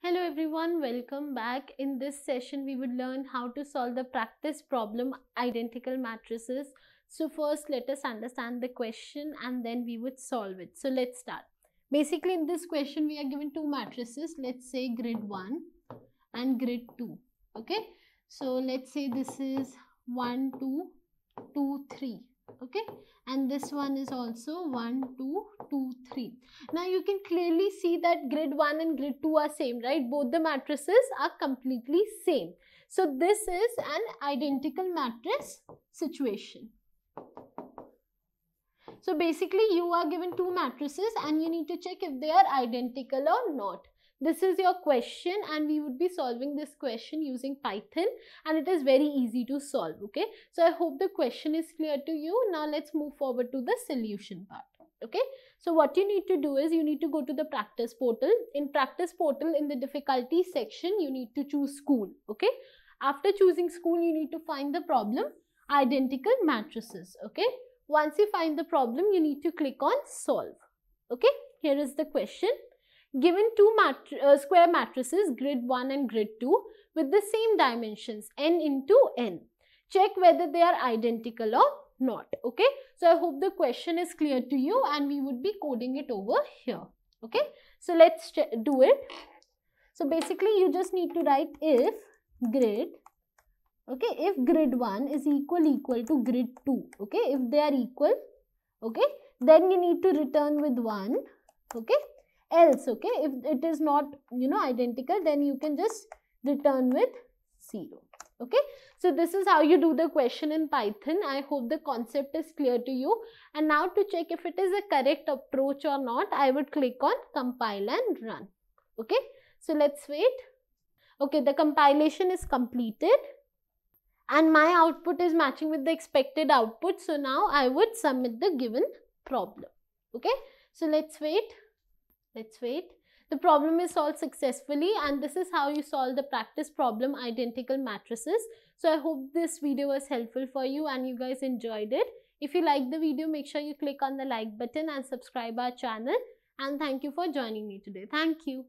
Hello everyone, welcome back. In this session we would learn how to solve the practice problem identical matrices. So first let us understand the question and then we would solve it. So let's start. Basically in this question we are given two matrices. Let's say grid 1 and grid 2. Okay, so let's say this is 1 2 2 3. Okay, and this one is also 1 2 2 3. Now you can clearly see that grid 1 and grid 2 are same, right? Both the matrices are completely same. So this is an identical matrix situation. So basically you are given two matrices and you need to check if they are identical or not. This is your question and we would be solving this question using Python, and it is very easy to solve. Okay, so I hope the question is clear to you. Now let's move forward to the solution part. Okay, so what you need to do is you need to go to the practice portal. In practice portal, in the difficulty section, you need to choose school. Okay, after choosing school, you need to find the problem identical matrices. Okay, once you find the problem, you need to click on solve. Okay, here is the question. Given two square matrices, grid 1 and grid 2, with the same dimensions, n into n. Check whether they are identical or not. Okay, so I hope the question is clear to you and we would be coding it over here. Okay, so let's do it. So basically you just need to write if grid, okay, if grid 1 is equal to grid 2, okay, if they are equal, okay, then you need to return with 1, okay. Else, okay, if it is not identical, then you can just return with 0. Okay, so this is how you do the question in Python. I hope the concept is clear to you. And now to check if it is a correct approach or not, I would click on compile and run. Okay, so let's wait. Okay, the compilation is completed and my output is matching with the expected output. So now I would submit the given problem. Okay, so let's wait. Let's wait. The problem is solved successfully, and this is how you solve the practice problem identical matrices. So I hope this video was helpful for you and you guys enjoyed it. If you like the video, make sure you click on the like button and subscribe our channel. And thank you for joining me today. Thank you.